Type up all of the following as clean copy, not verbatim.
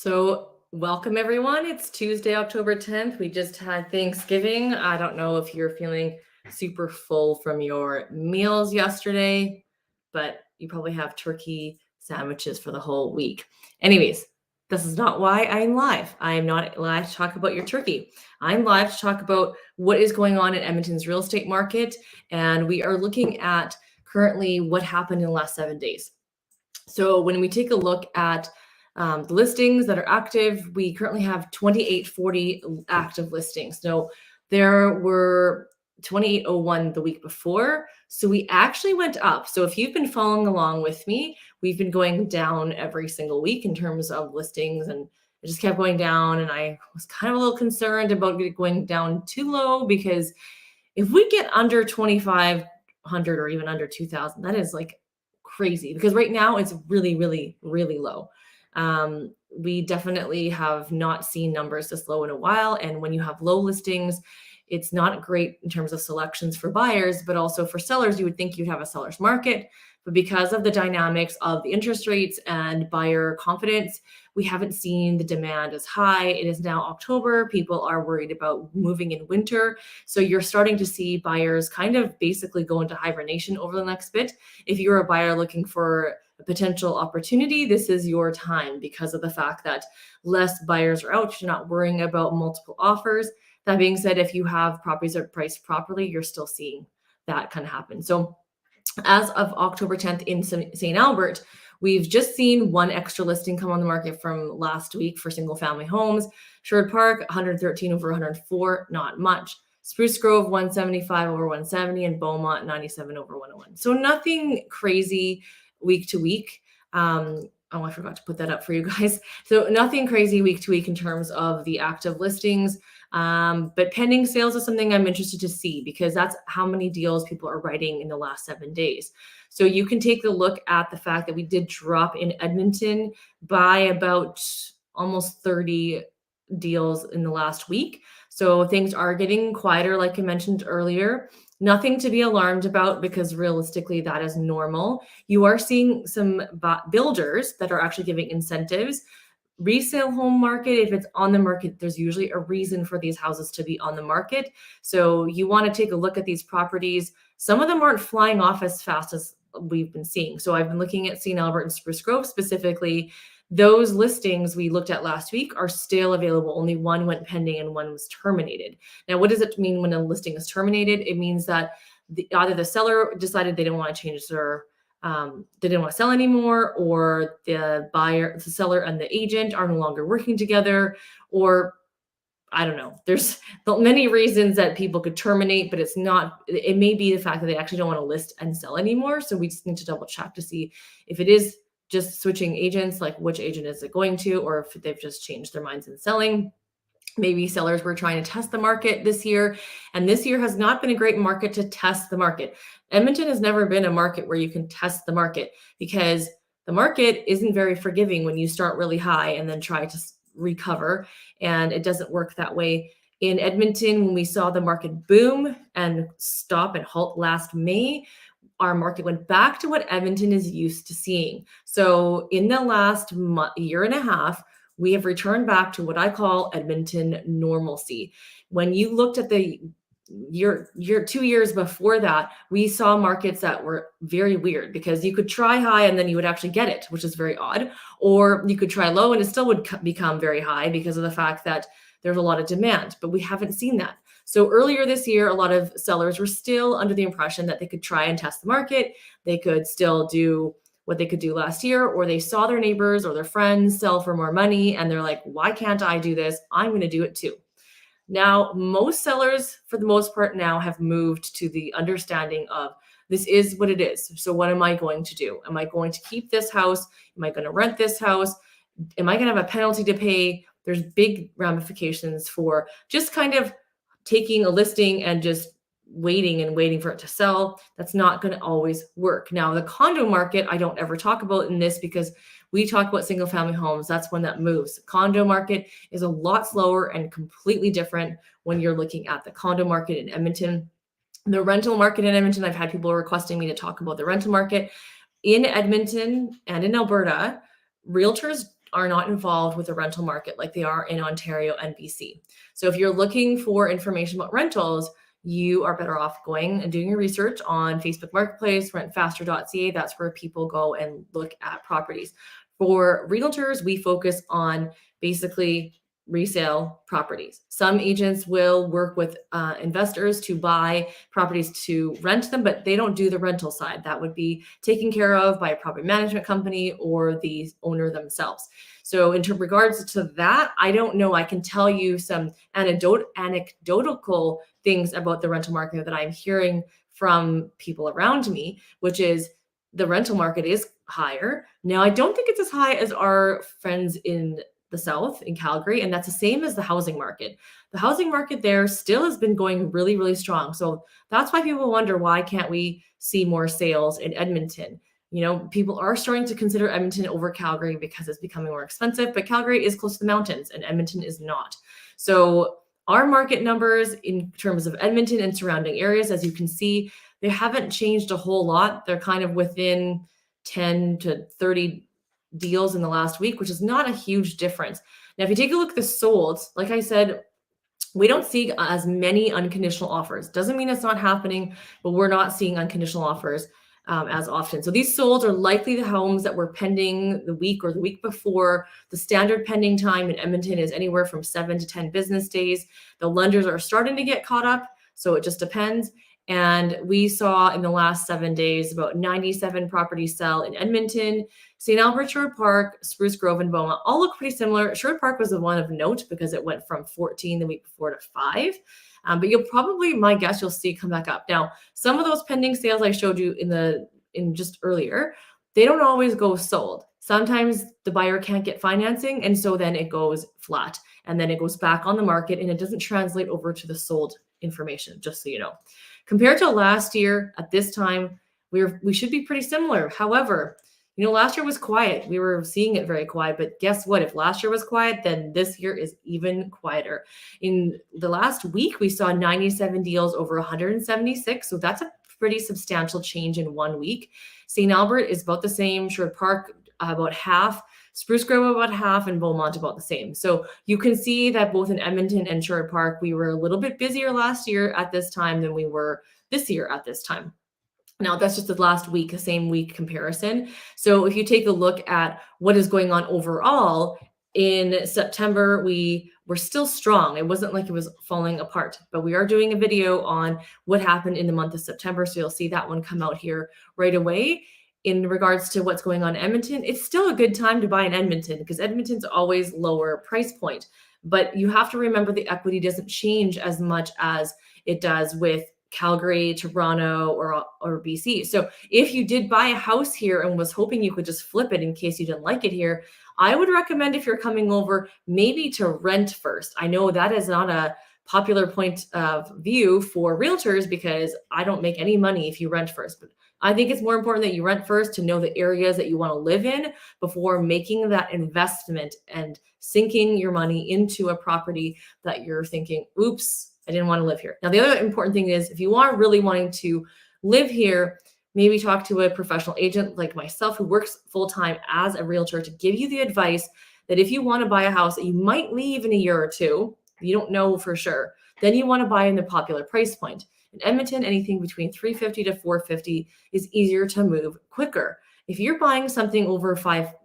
Welcome everyone. It's Tuesday, October 10th. We just had Thanksgiving. I don't know if you're feeling super full from your meals yesterday, but you probably have turkey sandwiches for the whole week. Anyways, this is not why I'm live. I am not live to talk about your turkey. I'm live to talk about what is going on in Edmonton's real estate market. And we are looking at currently what happened in the last 7 days. So when we take a look at the listings that are active, we currently have 2840 active listings. So there were 2801 the week before. So we actually went up. So if you've been following along with me, we've been going down every single week in terms of listings, and it just kept going down. And I was kind of a little concerned about it going down too low, because if we get under 2,500 or even under 2,000, that is like crazy, because right now it's really, really, really low. We definitely have not seen numbers this low in a while. And when you have low listings, it's not great in terms of selections for buyers, but also for sellers. You would think you'd have a seller's market, but because of the dynamics of the interest rates and buyer confidence, we haven't seen the demand as high. It is now October. People are worried about moving in winter. So you're starting to see buyers kind of basically go into hibernation over the next bit. If you're a buyer looking for a potential opportunity, this is your time, because of the fact that less buyers are out. You're not worrying about multiple offers. That being said, if you have properties that are priced properly, you're still seeing that kind of happen. So as of October 10th in St. Albert, we've just seen one extra listing come on the market from last week for single family homes. Sherwood Park, 113 over 104, not much. Spruce Grove, 175 over 170, and Beaumont, 97 over 101. So nothing crazy week to week. I forgot to put that up for you guys. So nothing crazy week to week in terms of the active listings. But pending sales is something I'm interested to see, because that's how many deals people are writing in the last 7 days. So you can take a look at the fact that we did drop in Edmonton by about almost 30 deals in the last week. So things are getting quieter, like I mentioned earlier. Nothing to be alarmed about, because realistically, that is normal. You are seeing some builders that are actually giving incentives. Resale home market, if it's on the market, there's usually a reason for these houses to be on the market. So you want to take a look at these properties. Some of them aren't flying off as fast as we've been seeing. So I've been looking at St. Albert and Spruce Grove specifically. Those listings we looked at last week are still available. Only one went pending and one was terminated. Now, what does it mean when a listing is terminated? It means that either the seller decided they didn't want to change their they didn't want to sell anymore, or the buyer, the seller, and the agent are no longer working together, or I don't know. There's many reasons that people could terminate, but it may be the fact that they actually don't want to list and sell anymore. So we just need to double check to see if it is just switching agents, like which agent is it going to, or if they've just changed their minds in selling. Maybe sellers were trying to test the market this year, and this year has not been a great market to test the market. Edmonton has never been a market where you can test the market, because the market isn't very forgiving when you start really high and then try to recover, and it doesn't work that way. In Edmonton, when we saw the market boom and stop and halt last May, our market went back to what Edmonton is used to seeing. So in the last year and a half, we have returned back to what I call Edmonton normalcy. When you looked at the year 2 years before that, we saw markets that were very weird, because you could try high and then you would actually get it, which is very odd. Or you could try low and it still would become very high, because of the fact that there's a lot of demand, but we haven't seen that. So earlier this year, a lot of sellers were still under the impression that they could try and test the market. They could still do what they could do last year, or they saw their neighbors or their friends sell for more money, and they're like, why can't I do this? I'm going to do it too. Now, most sellers, for the most part, now have moved to the understanding of this is what it is. So what am I going to do? Am I going to keep this house? Am I going to rent this house? Am I going to have a penalty to pay? There's big ramifications for just kind of taking a listing and just waiting for it to sell. That's not going to always work. Now, the condo market, I don't ever talk about in this, because we talk about single family homes. That's when that moves. Condo market is a lot slower and completely different when you're looking at the condo market in Edmonton. The rental market in Edmonton, I've had people requesting me to talk about the rental market in Edmonton and in Alberta. Realtors are not involved with the rental market like they are in Ontario and BC. So if you're looking for information about rentals, you are better off going and doing your research on Facebook Marketplace, rentfaster.ca. That's where people go and look at properties. For realtors, we focus on basically resale properties. Some agents will work with investors to buy properties to rent them, but they don't do the rental side. That would be taken care of by a property management company or the owner themselves. So in regards to that, I don't know. I can tell you some anecdotal things about the rental market that I'm hearing from people around me, which is the rental market is higher. Now, I don't think it's as high as our friends in the South in Calgary, and that's the same as the housing market. The housing market there still has been going really, really strong. So that's why people wonder, why can't we see more sales in Edmonton? You know, people are starting to consider Edmonton over Calgary because it's becoming more expensive, but Calgary is close to the mountains and Edmonton is not. So our market numbers in terms of Edmonton and surrounding areas, as you can see, they haven't changed a whole lot. They're kind of within 10 to 30 deals in the last week, which is not a huge difference. Now, if you take a look at the sold, like I said, we don't see as many unconditional offers. Doesn't mean it's not happening, but we're not seeing unconditional offers as often. So these sold are likely the homes that were pending the week or the week before. The standard pending time in Edmonton is anywhere from 7 to 10 business days. The lenders are starting to get caught up, so it just depends. And we saw in the last 7 days about 97 properties sell in Edmonton. St. Albert, Sherwood Park, Spruce Grove, and Beaumont all look pretty similar. Sherwood Park was the one of note because it went from 14 the week before to 5. But you'll probably, my guess, you'll see come back up. Now, some of those pending sales I showed you in just earlier, they don't always go sold. Sometimes the buyer can't get financing, and so then it goes flat, and then it goes back on the market, and it doesn't translate over to the sold information, just so you know. Compared to last year at this time, we should be pretty similar. However, you know, last year was quiet. We were seeing it very quiet, but guess what? If last year was quiet, then this year is even quieter. In the last week, we saw 97 deals over 176. So that's a pretty substantial change in 1 week. St. Albert is about the same. Sherwood Park, about half. Spruce Grove about half, and Beaumont about the same. So you can see that both in Edmonton and Sherwood Park, we were a little bit busier last year at this time than we were this year at this time. Now, that's just the last week, the same week comparison. So if you take a look at what is going on overall, in September, we were still strong. It wasn't like it was falling apart, but we are doing a video on what happened in the month of September. So you'll see that one come out here right away. In regards to what's going on in Edmonton, it's still a good time to buy in Edmonton because Edmonton's always lower price point. But you have to remember the equity doesn't change as much as it does with Calgary, Toronto, or BC. So if you did buy a house here and was hoping you could just flip it in case you didn't like it here, I would recommend, if you're coming over, maybe to rent first. I know that is not a popular point of view for realtors because I don't make any money if you rent first. But I think it's more important that you rent first to know the areas that you want to live in before making that investment and sinking your money into a property that you're thinking, oops, I didn't want to live here. Now, the other important thing is if you are really wanting to live here, maybe talk to a professional agent like myself who works full-time as a realtor to give you the advice that if you want to buy a house that you might leave in a year or two, you don't know for sure, then you want to buy in the popular price point. In Edmonton, anything between $350 to $450 is easier to move quicker. If you're buying something over $700,000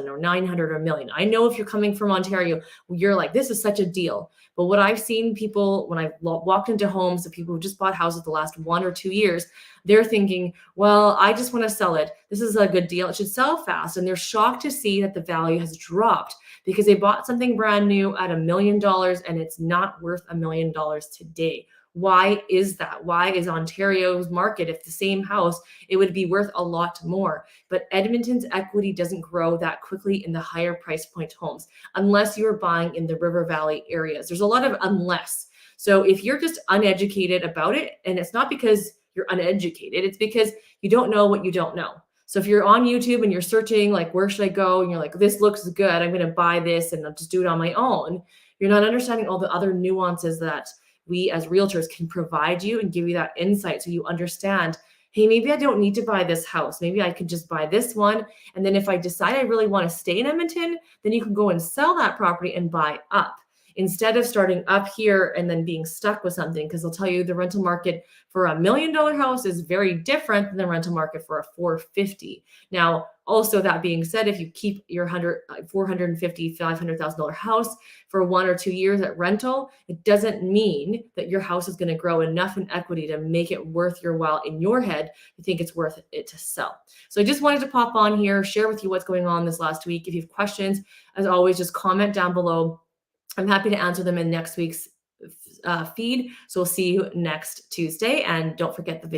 or $900,000 or $1 million, I know if you're coming from Ontario, you're like, this is such a deal. But what I've seen people, when I've walked into homes of people who just bought houses the last 1 or 2 years, they're thinking, well, I just want to sell it. This is a good deal. It should sell fast. And they're shocked to see that the value has dropped because they bought something brand new at $1 million and it's not worth $1 million today. Why is that? Why is Ontario's market, if the same house, it would be worth a lot more? But Edmonton's equity doesn't grow that quickly in the higher price point homes unless you're buying in the River Valley areas. There's a lot of unless. So if you're just uneducated about it, and it's not because you're uneducated, it's because you don't know what you don't know. So if you're on YouTube and you're searching, like, where should I go? And you're like, this looks good, I'm going to buy this and I'll just do it on my own. You're not understanding all the other nuances that we as realtors can provide you and give you that insight so you understand hey, maybe I don't need to buy this house. Maybe I could just buy this one. And then if I decide I really want to stay in Edmonton, then you can go and sell that property and buy up instead of starting up here and then being stuck with something. Because they'll tell you the rental market for $1 million house is very different than the rental market for a 450. Now, also that being said, if you keep your $450,000, $500,000 house for 1 or 2 years at rental, it doesn't mean that your house is going to grow enough in equity to make it worth your while in your head to think it's worth it to sell. So I just wanted to pop on here, share with you what's going on this last week. If you have questions, as always, just comment down below. I'm happy to answer them in next week's feed. So we'll see you next Tuesday. And don't forget the video.